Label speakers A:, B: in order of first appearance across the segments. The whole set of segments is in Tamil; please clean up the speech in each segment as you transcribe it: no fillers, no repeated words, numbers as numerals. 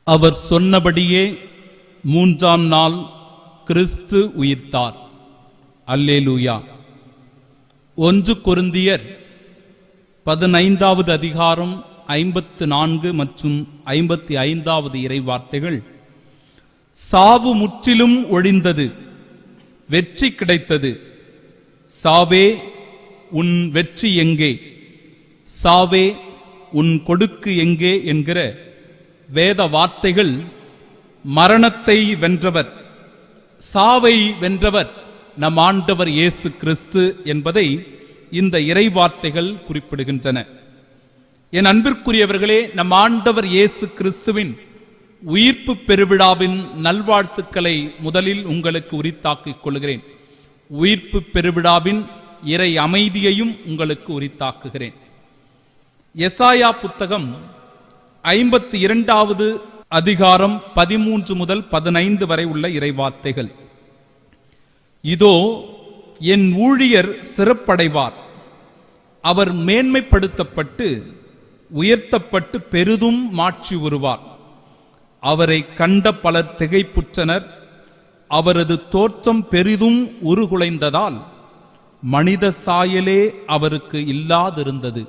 A: அவர் சொன்னபடியே மூன்றாம் நாள் கிறிஸ்து உயிர்த்தார். அல்லேலூயா. 1 கொரிந்தியர் 15வது அதிகாரம் 54 மற்றும் 55வது இறைவார்த்தைகள். சாவு முற்றிலும் ஒழிந்தது, வெற்றி கிடைத்தது. சாவே உன் வெற்றி எங்கே? சாவே உன் கொடுக்கு எங்கே என்கிற வேத வார்த்தைகள் மரணத்தை வென்றவர், சாவை வென்றவர் நம் ஆண்டவர் இயேசு கிறிஸ்து என்பதை இந்த இறை வார்த்தைகள் குறிப்பிடுகின்றன. என் அன்பிற்குரியவர்களே, நம் ஆண்டவர் இயேசு கிறிஸ்துவின் உயிர்ப்பு பெருவிழாவின் நல்வாழ்த்துக்களை முதலில் உங்களுக்கு உரித்தாக்கிக் கொள்கிறேன். உயிர்ப்பு பெருவிழாவின் இறை அமைதியையும் உங்களுக்கு உரித்தாக்குகிறேன். எசாயா புத்தகம் 52வது அதிகாரம் 13 முதல் 15 வரை உள்ள இறைவார்த்தைகள். இதோ என் ஊழியர் சிறப்படைவார், அவர் மேன்மைப்படுத்தப்பட்டு உயர்த்தப்பட்டு பெரிதும் மாட்சி உறுவார். அவரை கண்ட பலர் திகைப்புற்றனர். அவரது தோற்றம் பெரிதும் உருகுலைந்ததால் மனித சாயலே அவருக்கு இல்லாதிருந்தது,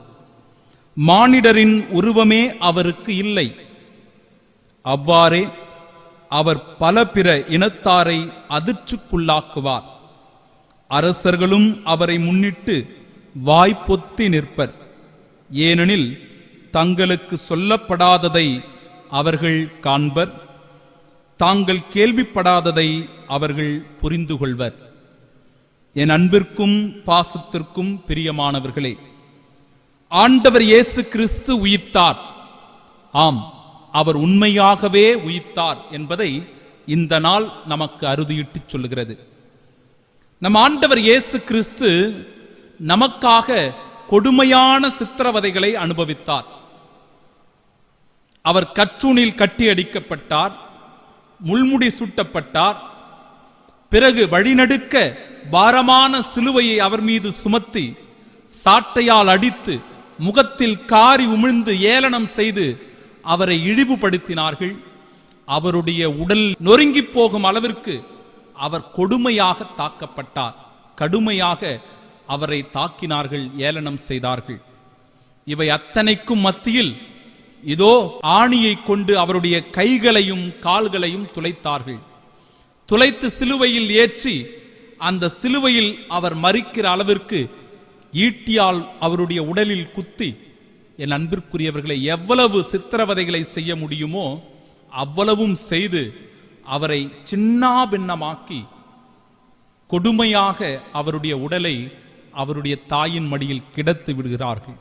A: மானிடரின் உருவமே அவருக்கு இல்லை. அவ்வாறே அவர் பல பிற இனத்தாரை அதிர்ச்சிக்குள்ளாக்குவார். அரசர்களும் அவரை முன்னிட்டு வாய்ப்பொத்தி நிற்பர். ஏனெனில் தங்களுக்கு சொல்லப்படாததை அவர்கள் காண்பர், தாங்கள் கேள்விப்படாததை அவர்கள் புரிந்து கொள்வர். என் அன்பிற்கும் பாசத்திற்கும் பிரியமானவர்களே, ஆண்டவர் இயேசு கிறிஸ்து உயிர்த்தார். ஆம், அவர் உண்மையாகவே உயிர்த்தார் என்பதை இந்த நாள் நமக்கு அறுதியிட்டு சொல்லுகிறது. நம் ஆண்டவர் இயேசு கிறிஸ்து நமக்காக கொடுமையான சித்திரவதைகளை அனுபவித்தார். அவர் கற்றூணில் கட்டி அடிக்கப்பட்டார், முள்முடி சூட்டப்பட்டார். பிறகு வழிநடுக்க பாரமான சிலுவையை அவர் மீது சுமத்தி சாட்டையால் அடித்து முகத்தில் காரி உமிழ்ந்து ஏளனம் செய்து அவரை இழிவுபடுத்தினார்கள். அவருடைய உடல் நொறுங்கி போகும் அளவிற்கு அவர் கொடுமையாக தாக்கப்பட்டார். கடுமையாக அவரை தாக்கினார்கள், ஏளனம் செய்தார்கள். இவை அத்தனைக்கும் மத்தியில் இதோ ஆணியை கொண்டு அவருடைய கைகளையும் கால்களையும் துளைத்தார்கள். துளைத்து சிலுவையில் ஏற்றி அந்த சிலுவையில் அவர் மரிக்கிற அளவிற்கு ஈட்டியால் அவருடைய உடலில் குத்தி, என் அன்பிற்குரியவர்களை, எவ்வளவு சித்திரவதைகளை செய்ய முடியுமோ அவ்வளவும் செய்து அவரை சின்னாபின்னமாக்கி கொடுமையாக அவருடைய உடலை அவருடைய தாயின் மடியில் கிடத்து விடுகிறார்கள்.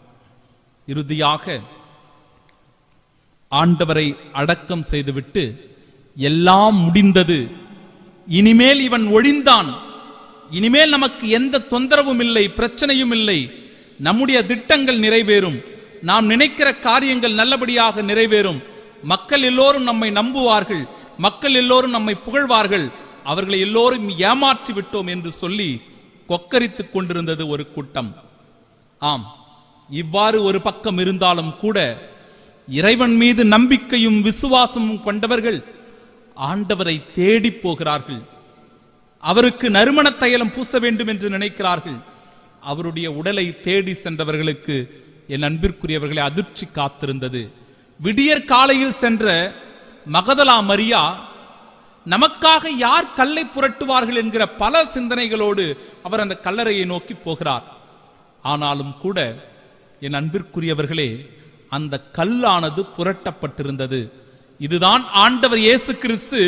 A: இறுதியாக ஆண்டவரை அடக்கம் செய்துவிட்டு எல்லாம் முடிந்தது, இனிமேல் இவன் ஒழிந்தான், இனிமேல் நமக்கு எந்த தொந்தரவும் இல்லை, பிரச்சனையும் இல்லை, நம்முடைய திட்டங்கள் நிறைவேறும், நாம் நினைக்கிற காரியங்கள் நல்லபடியாக நிறைவேறும், மக்கள் எல்லோரும் நம்மை நம்புவார்கள், மக்கள் எல்லோரும் நம்மை புகழ்வார்கள், அவர்களை எல்லோரும் ஏமாற்றி விட்டோம் என்று சொல்லி கொக்கரித்துக் கொண்டிருந்தது ஒரு கூட்டம். ஆம், இவ்வாறு ஒரு பக்கம் இருந்தாலும் கூட இறைவன் மீது நம்பிக்கையும் விசுவாசமும் கொண்டவர்கள் ஆண்டவரை தேடி போகிறார்கள். அவருக்கு நறுமண தைலம் பூச வேண்டும் என்று நினைக்கிறார்கள். அவருடைய உடலை தேடி சென்றவர்களுக்கு, என் அன்பிற்குரியவர்களை, அதிர்ச்சி காத்திருந்தது. விடியற் காலையில் சென்ற மகதலா மரியா நமக்காக யார் கல்லை புரட்டுவார்கள் என்கிற பல சிந்தனைகளோடு அவர் அந்த கல்லறையை நோக்கி போகிறார். ஆனாலும் கூட, என் அன்பிற்குரியவர்களே, அந்த கல்லானது புரட்டப்பட்டிருந்தது. இதுதான் ஆண்டவர் இயேசு கிறிஸ்து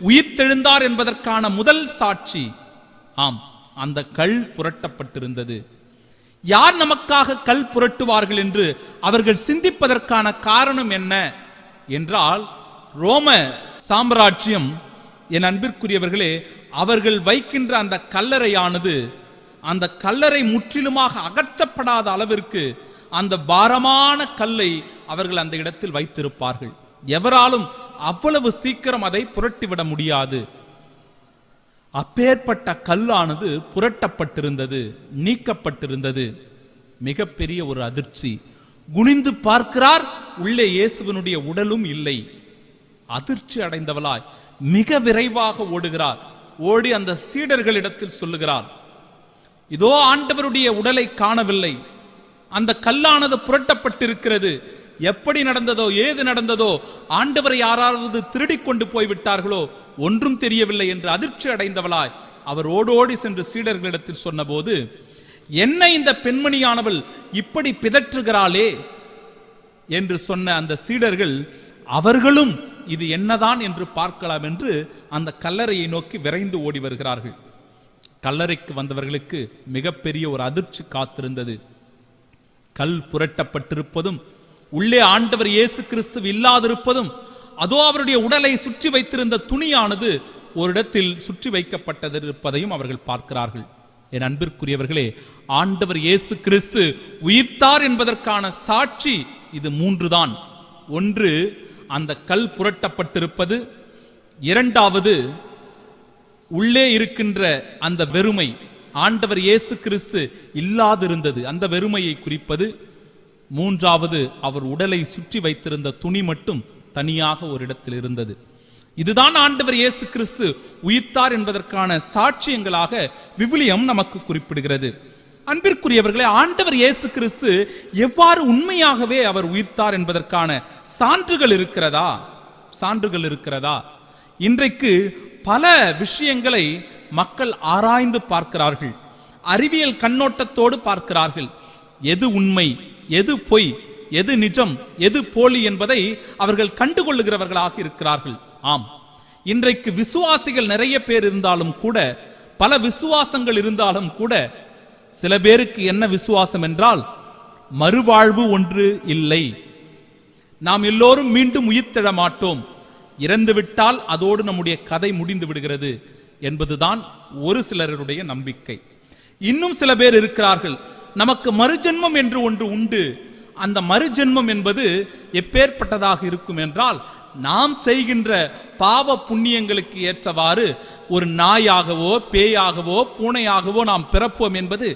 A: உயிர்த்தெழுந்தார் என்பதற்கான முதல் சாட்சி. ஆம், அந்த கல் புரட்டப்பட்டிருந்தது. யார் நமக்காக கல் புரட்டுவார்கள் என்று அவர்கள் சிந்திப்பதற்கான காரணம் என்ன என்றால், ரோம சாம்ராஜ்யம், என் அன்பிற்குரியவர்களே, அவர்கள் வைக்கின்ற அந்த கல்லறையானது, அந்த கல்லறை முற்றிலுமாக அகற்றப்படாத அளவிற்கு அந்த பாரமான கல்லை அவர்கள் அந்த இடத்தில் வைத்திருப்பார்கள். எவராலும் அவ்வளவு சீக்கிரம் அதை புரட்டிவிட முடியாது. அப்பேற்பட்ட கல்லானது புரட்டப்பட்டிருந்தது, நீக்கப்பட்டிருந்தது. மிகப்பெரிய ஒரு அதிர்ச்சி. குனிந்து பார்க்கிறார், உள்ளே இயேசுவினுடைய உடலும் இல்லை. அதிர்ச்சி அடைந்தவளாய் மிக விரைவாக ஓடுகிறார். ஓடி அந்த சீடர்களிடத்தில் சொல்லுகிறார், இதோ ஆண்டவருடைய உடலை காணவில்லை, அந்த கல்லானது புரட்டப்பட்டிருக்கிறது, எப்படி நடந்ததோ ஏது நடந்ததோ, ஆண்டவரை யாராவது திருடி கொண்டு போய்விட்டார்களோ, ஒன்றும் தெரியவில்லை என்று அதிர்ச்சி அடைந்தவளாய் அவர் ஓடோடி சென்று சீடர்களிடத்தில் சொன்னபோது, என்ன இந்த பெண்மணியானவள் இப்படி பிதற்றுகிறாளே என்று சொன்ன அந்த சீடர்கள் அவர்களும் இது என்னதான் என்று பார்க்கலாம் என்று அந்த கல்லறையை நோக்கி விரைந்து ஓடி வருகிறார்கள். கல்லறைக்கு வந்தவர்களுக்கு மிகப்பெரிய ஒரு அதிர்ச்சி காத்திருந்தது. கல் புரட்டப்பட்டிருப்பதும், உள்ளே ஆண்டவர் இயேசு கிறிஸ்து இல்லாதிருப்பதும், அதோ அவருடைய உடலை சுற்றி வைத்திருந்த துணியானது ஒரு இடத்தில் சுற்றி வைக்கப்பட்டிருப்பதையும் அவர்கள் பார்க்கிறார்கள். என் அன்பிற்குரியவர்களே, ஆண்டவர் இயேசு கிறிஸ்து உயிர்த்தார் என்பதற்கான சாட்சி இது 3 தான். ஒன்று, அந்த கல் புரட்டப்பட்டிருப்பது. இரண்டாவது, உள்ளே இருக்கின்ற அந்த வெறுமை, ஆண்டவர் இயேசு கிறிஸ்து இல்லாதிருந்தது, அந்த வெறுமையை குறிப்பது. மூன்றாவது, அவர் உடலை சுற்றி வைத்திருந்த துணி மட்டும் தனியாக ஒரு இடத்தில் இருந்தது. இதுதான் ஆண்டவர் இயேசு கிறிஸ்து உயிர்த்தார் என்பதற்கான சாட்சியங்களாக விவிலியம் நமக்கு குறிப்பிடுகிறது. அன்பிற்குரியவர்களே, ஆண்டவர் இயேசு கிறிஸ்து எவ்வாறு உண்மையாகவே அவர் உயிர்த்தார் என்பதற்கான சான்றுகள் இருக்கிறதா? சான்றுகள் இருக்கிறதா? இன்றைக்கு பல விஷயங்களை மக்கள் ஆராய்ந்து பார்க்கிறார்கள், அறிவியல் கண்ணோட்டத்தோடு பார்க்கிறார்கள். எது உண்மை, எது பொய், எது நிஜம், எது போலி என்பதை அவர்கள் கண்டுகொள்ளுகிறவர்களாக இருக்கிறார்கள். ஆம், இன்றைக்கு விசுவாசிகள் நிறைய பேர் இருந்தாலும் கூட, பல விசுவாசங்கள் இருந்தாலும் கூட, சில பேருக்கு என்ன விசுவாசம் என்றால், மறுவாழ்வு ஒன்று இல்லை, நாம் எல்லோரும் மீண்டும் உயிர்த்தெழ மாட்டோம், இறந்துவிட்டால் அதோடு நம்முடைய கதை முடிந்து விடுகிறது என்பதுதான் ஒரு சிலருடைய நம்பிக்கை. இன்னும் சில பேர் இருக்கிறார்கள், நமக்கு மறுஜென்மம் என்று ஒன்று உண்டு, அந்த மறுஜென்மம் என்பது எப்பேற்பட்டதாக இருக்கும் என்றால், நாம் செய்கின்ற பாவ புண்ணியங்களுக்கு ஏற்றவாறு ஒரு நாயாகவோ பேயாகவோ பூனையாகவோ நாம் பிறப்போம் என்பது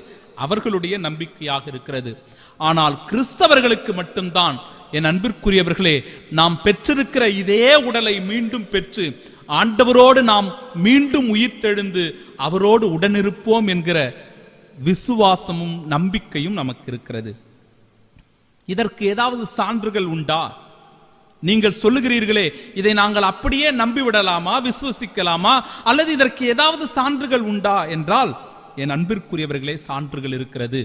A: அவர்களுடைய நம்பிக்கையாக இருக்கிறது. ஆனால் கிறிஸ்தவர்களுக்கு மட்டும்தான், என் அன்பிற்குரியவர்களே, நாம் பெற்றிருக்கிற இதே உடலை மீண்டும் பெற்று ஆண்டவரோடு நாம் மீண்டும் உயிர்த்தெழுந்து அவரோடு உடனிருப்போம் என்கிற விசுவாசமும் நம்பிக்கையும் நமக்கு இருக்கிறது. இதற்கு ஏதாவது சான்றுகள் உண்டா? நீங்கள் சொல்லுகிறீர்களே, இதை நாங்கள் அப்படியே நம்பிவிடலாமா, விசுவசிக்கலாமா, அல்லது இதற்கு ஏதாவது சான்றுகள் உண்டா என்றால், என் அன்பிற்குரியவர்களே, சான்றுகள் இருக்கிறது.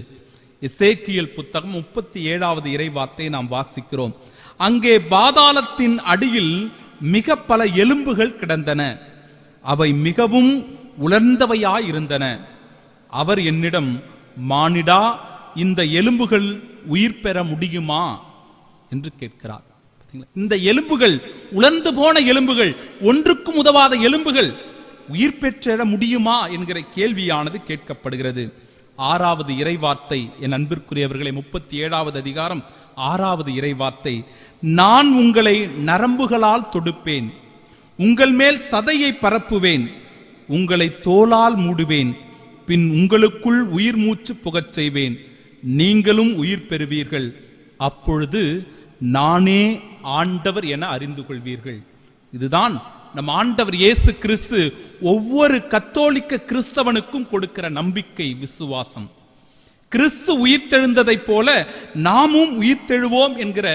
A: எசேக்கியேல் புத்தகம் 37வது இறைவார்த்தை நாம் வாசிக்கிறோம். அங்கே பாதாளத்தின் அடியில் மிக பல எலும்புகள் கிடந்தன, அவை மிகவும் உலர்ந்தவையாயிருந்தன. அவர் என்னிடம், மானிடா, இந்த எலும்புகள் உயிர் பெற முடியுமா என்று கேட்கிறார். இந்த எலும்புகள், உலர்ந்து போன எலும்புகள், ஒன்றுக்கும் உதவாத எலும்புகள் உயிர் பெற்ற முடியுமா என்கிற கேள்வியானது கேட்கப்படுகிறது. 6வது இறைவார்த்தை, என் அன்பிற்குரியவர்களை, 37வது அதிகாரம் 6வது இறைவார்த்தை, நான் உங்களை நரம்புகளால் தொடுப்பேன், உங்கள் மேல் சதையை பரப்புவேன், உங்களை தோலால் மூடுவேன், பின் உங்களுக்குள் உயிர் மூச்சு புகச் செய்வேன், நீங்களும் உயிர் பெறுவீர்கள், அப்பொழுது நானே ஆண்டவர் என அறிந்து கொள்வீர்கள். இதுதான் நம் ஆண்டவர் இயேசு கிறிஸ்து ஒவ்வொரு கத்தோலிக்க கிறிஸ்தவனுக்கும் கொடுக்கிற நம்பிக்கை, விசுவாசம். கிறிஸ்து உயிர்த்தெழுந்ததை போல நாமும் உயிர்த்தெழுவோம் என்கிற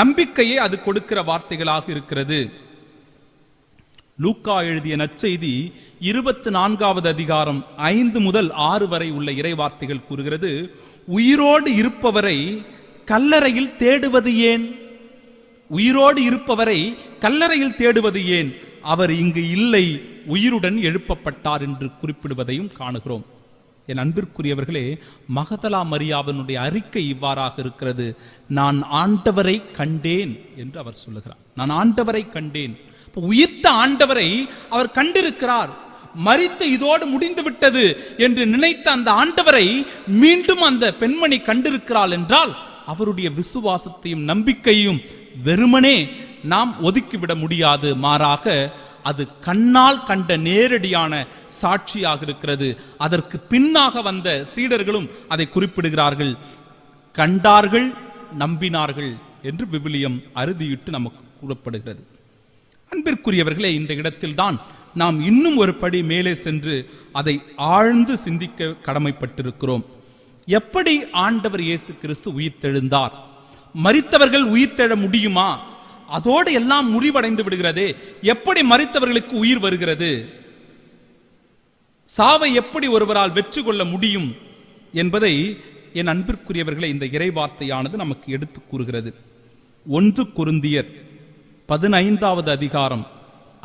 A: நம்பிக்கையை அது கொடுக்கிற வார்த்தைகளாக இருக்கிறது. லூக்கா எழுதிய நற்செய்தி 24வது அதிகாரம் 5 முதல் 6 வரை உள்ள இறைவார்த்தைகள் கூறுகிறது, உயிரோடு இருப்பவரை கல்லறையில் தேடுவது ஏன்? உயிரோடு இருப்பவரை கல்லறையில் தேடுவது ஏன்? அவர் இங்கு இல்லை, உயிருடன் எழுப்பப்பட்டார் என்று குறிப்பிடுவதையும் காணுகிறோம். என் அன்பிற்குரியவர்களே, மகதலா மரியாவினுடைய அறிக்கை இவ்வாறாக இருக்கிறது, நான் ஆண்டவரை கண்டேன் என்று அவர் சொல்லுகிறார். நான் ஆண்டவரை கண்டேன். உயிர்த்த ஆண்டவரை அவர் கண்டிருக்கிறார். மரித்து இதோடு முடிந்து விட்டது என்று நினைத்த அந்த ஆண்டவரை மீண்டும் அந்த பெண்மணி கண்டிருக்கிறாள் என்றால், அவருடைய விசுவாசத்தையும் நம்பிக்கையும் வெறுமனே நாம் ஒதுக்கிவிட முடியாது. மாறாக அது கண்ணால் கண்ட நேரடியான சாட்சியாக இருக்கிறது. அதற்கு பின்னாக வந்த சீடர்களும் அதை குறிப்பிடுகிறார்கள். கண்டார்கள், நம்பினார்கள் என்று விவிலியம் அறுதியிட்டு நமக்கு கூறப்படுகிறது. அன்பிற்குரியவர்களே, இந்த இடத்தில்தான் நாம் இன்னும் ஒரு படி மேலே சென்று அதை ஆழ்ந்து சிந்திக்க கடமைப்பட்டிருக்கிறோம். எப்படி ஆண்டவர் இயேசு கிறிஸ்து உயிர்த்தெழுந்தார்? மரித்தவர்கள் உயிர்த்தெழ முடியுமா? அதோடு எல்லாம் முறிவடைந்து விடுகிறதே. எப்படி மரித்தவர்களுக்கு உயிர் வருகிறது? சாவை எப்படி ஒருவரால் வெற்றி கொள்ள முடியும் என்பதை என் அன்பிற்குரியவர்களை இந்த இறைவார்த்தையானது நமக்கு எடுத்து கூறுகிறது. 1 கொரிந்தியர் 15வது அதிகாரம்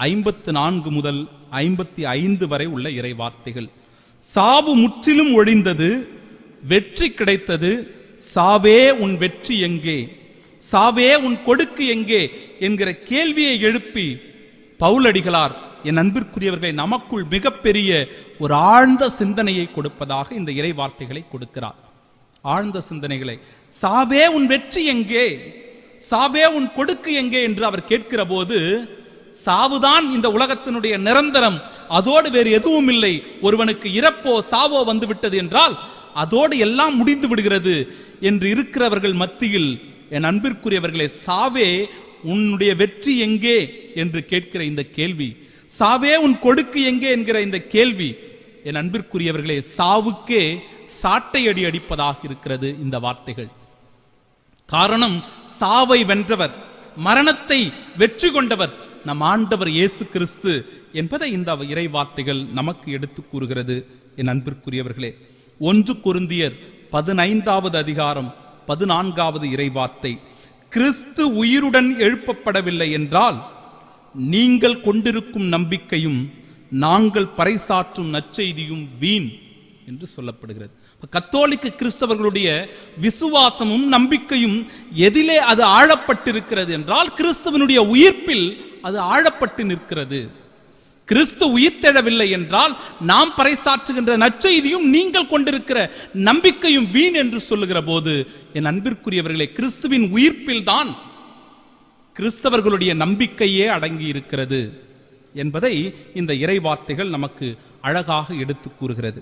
A: 54 முதல் 55 வரை உள்ள இறைவார்த்தைகள். சாவு முற்றிலும் ஒழிந்தது, வெற்றி கிடைத்தது. சாவே உன் வெற்றி எங்கே? சாவே உன் கொடுக்கு எங்கே என்கிற கேள்வியை எழுப்பி பவுலடிகளார் என் அன்பிற்குரியவர்களை நமக்குள் மிகப்பெரிய ஒரு ஆழ்ந்த சிந்தனையை கொடுப்பதாக இந்த இறை வார்த்தைகளை கொடுக்கிறார். ஆழ்ந்த சிந்தனைகளை. சாவே உன் வெற்றி எங்கே? சாவே உன் கொடுக்கு எங்கே என்று அவர் கேட்கிற போது, சாவுதான் இந்த உலகத்தினுடைய நிரந்தரம், அதோடு வேறு எதுவும் இல்லை. ஒருவனுக்கு இறப்போ சாவோ வந்து விட்டது என்றால் அதோடு எல்லாம் முடிந்து விடுகிறது என்று இருக்கிறவர்கள் மத்தியில் என் அன்பிற்குரியவர்களே, சாவே உன்னுடைய வெற்றி எங்கே என்று கேட்கிற இந்த கேள்வி, சாவே உன் கொடுக்கு எங்கே என்கிற இந்த கேள்வி, என் அன்பிற்குரியவர்களே, சாவுக்கே சாட்டை அடி அடிப்பதாக இருக்கிறது இந்த வார்த்தைகள். காரணம், சாவை வென்றவர், மரணத்தை வெற்றி கொண்டவர் நம் ஆண்டவர் இயேசு கிறிஸ்து என்பதை இந்த இறை வார்த்தைகள் நமக்கு எடுத்து கூறுகிறது. என் அன்பிற்குரியவர்களே, 1 கொரிந்தியர் 15வது அதிகாரம் 14வது இறைவார்த்தை, கிறிஸ்து உயிருடன் எழுப்பப்படவில்லை என்றால் நீங்கள் கொண்டிருக்கும் நம்பிக்கையும் நாங்கள் பறைசாற்றும் நற்செய்தியும் வீண் என்று சொல்லப்படுகிறது. கத்தோலிக்க கிறிஸ்தவர்களுடைய விசுவாசமும் நம்பிக்கையும் எதிலே அது ஆழப்பட்டிருக்கிறது என்றால் கிறிஸ்துவனுடைய உயிர்ப்பில் அது ஆழப்பட்டு நிற்கிறது. கிறிஸ்து உயிர்த்தெழவில்லை என்றால் நாம் பறைசாற்றுகின்ற நற்செய்தியும் நீங்கள் கொண்டிருக்கிற நம்பிக்கையும் வீண் என்று சொல்லுகிற போது, என் அன்பிற்குரியவர்களே, கிறிஸ்துவின் உயிர்ப்பில் தான் கிறிஸ்தவர்களுடைய நம்பிக்கையே அடங்கி இருக்கிறது என்பதை இந்த இறை வார்த்தைகள் நமக்கு அழகாக எடுத்து கூறுகிறது.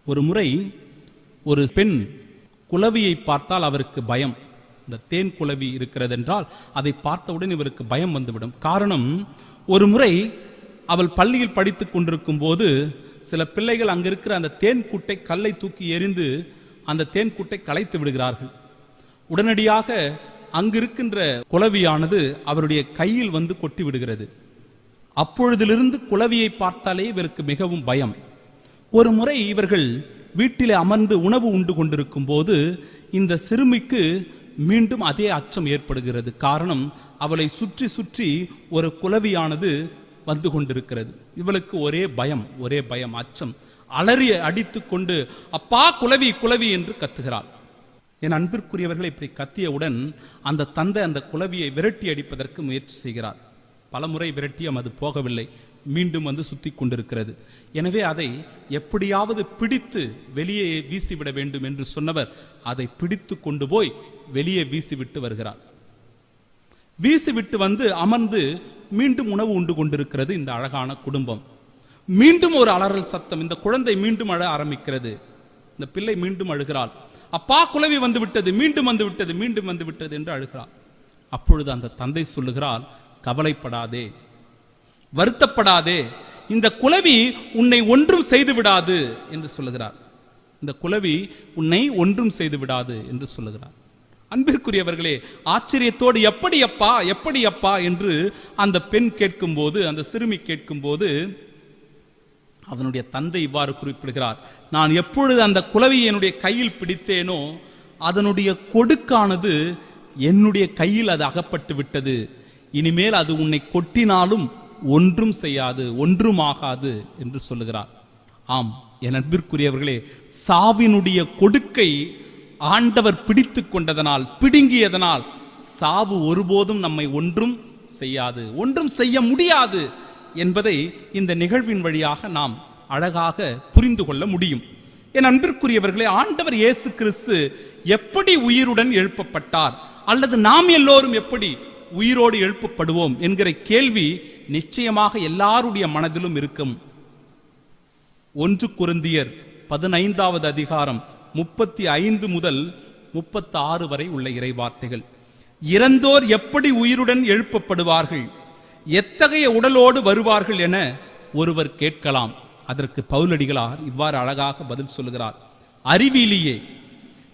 A: ஒரு முறை ஒரு பெண் குளவியை பார்த்தால் அவருக்கு பயம். இந்த தேன் குளவி இருக்கிறது என்றால் அதை பார்த்தவுடன் இவருக்கு பயம் வந்துவிடும். காரணம், ஒரு முறை அவள் பள்ளியில் படித்துக் கொண்டிருக்கும் போது சில பிள்ளைகள் அங்க இருக்கிற அந்த தேன் கூட்டை கல்லை தூக்கி எறிந்து அந்த தேன் கூட்டை கலைத்து விடுகிறார்கள். உடனடியாக அங்கிருக்கின்ற குளவியானது அவருடைய கையில் வந்து கொட்டி விடுகிறது. அப்பொழுதிலிருந்து குளவியை பார்த்தாலே இவருக்கு மிகவும் பயம். ஒரு முறை இவர்கள் வீட்டிலே அமர்ந்து உணவு உண்டு கொண்டிருக்கும் போது இந்த சிறுமிக்கு மீண்டும் அதே அச்சம் ஏற்படுகிறது. காரணம், அவளை சுற்றி சுற்றி ஒரு குளவியானது வந்து கொண்டிருக்கிறது. இவளுக்கு ஒரே பயம், அச்சம். அலறி அடித்து கொண்டு அப்பா குளவி குளவி என்று கத்துகிறாள். என் அன்பிற்குரியவர்களை இப்படி கத்தியவுடன் அந்த தந்தை அந்த குளவியை விரட்டி அடிப்பதற்கு முயற்சி செய்கிறார். பலமுறை விரட்டியும் அது போகவில்லை, மீண்டும் வந்து சுத்தி கொண்டிருக்கிறது. எனவே அதை எப்படியாவது பிடித்து வெளியே வீசிவிட வேண்டும் என்று சொன்னவர் அதை பிடித்து கொண்டு போய் வெளியே வீசிவிட்டு வருகிறார். வீசிவிட்டு வந்து அமர்ந்து மீண்டும் உணவு உண்டு கொண்டிருக்கிறது இந்த அழகான குடும்பம். மீண்டும் ஒரு அலறல் சத்தம். இந்த குழந்தை மீண்டும் அழ ஆரம்பிக்கிறது. இந்த பிள்ளை மீண்டும் அழுகிறாள். அப்பா குளவி வந்து விட்டது, மீண்டும் வந்து விட்டது, மீண்டும் வந்து விட்டது என்று அழுகிறாள். அப்பொழுது அந்த தந்தை சொல்லுகிறார், கவலைப்படாதே, வருத்தப்படாதே, இந்த குளவி உன்னை ஒன்றும் செய்து விடாது என்று சொல்லுகிறார். இந்த குளவி உன்னை ஒன்றும் செய்து விடாது என்று சொல்லுகிறார். அன்பிற்குரியவர்களே, ஆச்சரியத்தோடு எப்படி அப்பா எப்படி அப்பா என்று அந்த பெண் கேட்கும்போது, அந்த சிறுமி கேட்கும்போது அதனுடைய தந்தை இவ்வாறு குறிப்பிடுகிறார், நான் எப்பொழுது அந்த குளவியை என்னுடைய கையில் பிடித்தேனோ அதனுடைய கொடுக்கானது என்னுடைய கையில் அது அகப்பட்டு விட்டது. இனிமேல் அது உன்னை கொட்டினாலும் ஒன்றும் செய்யாது, ஒன்றும் ஆகாது என்று சொல்லுகிறார். ஆம் என் அன்பிற்குரியவர்களே, சாவினுடைய கொடுக்கை ஆண்டவர் பிடித்து கொண்டதனால், பிடுங்கியதனால் சாவு ஒருபோதும் நம்மை ஒன்றும் செய்யாது, ஒன்றும் செய்ய முடியாது என்பதை இந்த நிகழ்வின் வழியாக நாம் அழகாக புரிந்து கொள்ள முடியும். என் அன்பிற்குரியவர்களே, ஆண்டவர் இயேசு கிறிஸ்து எப்படி உயிருடன் எழுப்பப்பட்டார், அல்லது நாம் எல்லோரும் எப்படி உயிரோடு எழுப்பப்படுவோம் என்கிற கேள்வி நிச்சயமாக எல்லாருடைய மனதிலும் இருக்கும். 1 கொரிந்தியர் 15வது அதிகாரம் 35 முதல் 36 வரை உள்ள இறைவார்த்தைகள். இறந்தோர் எப்படி உயிருடன் எழுப்பப்படுவார்கள், எத்தகைய உடலோடு வருவார்கள் என ஒருவர் கேட்கலாம். அதற்கு பவுலடிகளார் இவ்வாறு அழகாக பதில் சொல்லுகிறார். அறிவிலியே,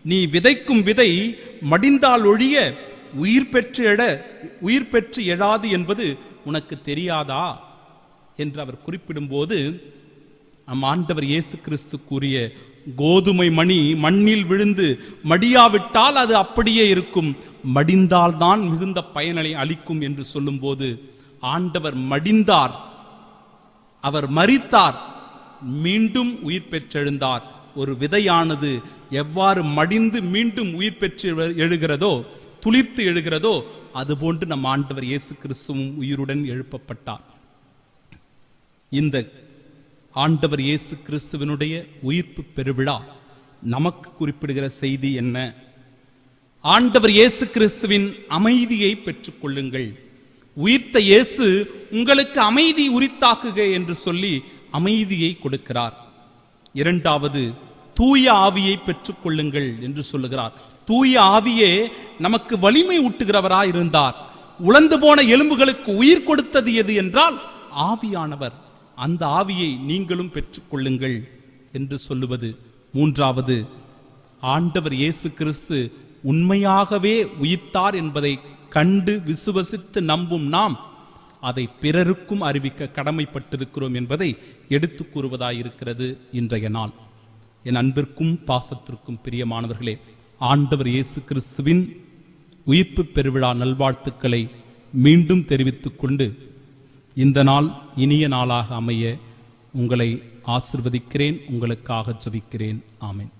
A: நீ விதைக்கும் விதை மடிந்தால் ஒழிய உயிர் பெற்று எழாது என்பது உனக்கு தெரியாதா என்று அவர் குறிப்பிடும்போது, நம் ஆண்டவர் இயேசு கிறிஸ்து கூறிய கோதுமை மணி மண்ணில் விழுந்து மடியாவிட்டால் அது அப்படியே இருக்கும், மடிந்தால்தான் மிகுந்த பயனை அளிக்கும் என்று சொல்லும்போது, ஆண்டவர் மடிந்தார், அவர் மரித்தார், மீண்டும் உயிர் பெற்றெழுந்தார். ஒரு விதையானது எவ்வாறு மடிந்து மீண்டும் உயிர் பெற்று எழுகிறதோ, துளிர்த்து எழுகிறதோ, அதுபோன்று நம் ஆண்டவர் இயேசு கிறிஸ்துவும் உயிருடன் எழுப்பப்பட்டார். இந்த ஆண்டவர் இயேசு கிறிஸ்துவனுடைய உயிர்ப்பு பெருவிழா நமக்கு குறிப்பிடுகிற செய்தி என்ன? ஆண்டவர் இயேசு கிறிஸ்துவின் அமைதியை பெற்றுக் கொள்ளுங்கள். உயிர்த்த இயேசு உங்களுக்கு அமைதி உரித்தாக்குக என்று சொல்லி அமைதியை கொடுக்கிறார். இரண்டாவது, தூய ஆவியை பெற்றுக் கொள்ளுங்கள் என்று சொல்லுகிறார். தூய ஆவியே நமக்கு வலிமை ஊட்டுகிறவராய் இருந்தார். உலர்ந்து போன எலும்புகளுக்கு உயிர் கொடுத்தது எது என்றால் ஆவியானவர். அந்த ஆவியை நீங்களும் பெற்றுக் கொள்ளுங்கள் என்று சொல்லுவது. மூன்றாவது, ஆண்டவர் இயேசு கிறிஸ்து உண்மையாகவே உயிர்த்தார் என்பதை கண்டு விசுவசித்து நம்பும் நாம் அதை பிறருக்கும் அறிவிக்க கடமைப்பட்டிருக்கிறோம் என்பதை எடுத்துக் கூறுவதாயிருக்கிறது இன்றைய நாள். என் அன்பிற்கும் பாசத்திற்கும் பிரியமானவர்களே, ஆண்டவர் இயேசு கிறிஸ்துவின் உயிர்ப்பு பெருவிழா நல்வாழ்த்துக்களை மீண்டும் தெரிவித்துக் கொண்டு இந்த நாள் இனிய நாளாக அமைய உங்களை ஆசிர்வதிக்கிறேன், உங்களுக்காக ஜெபிக்கிறேன். ஆமென்.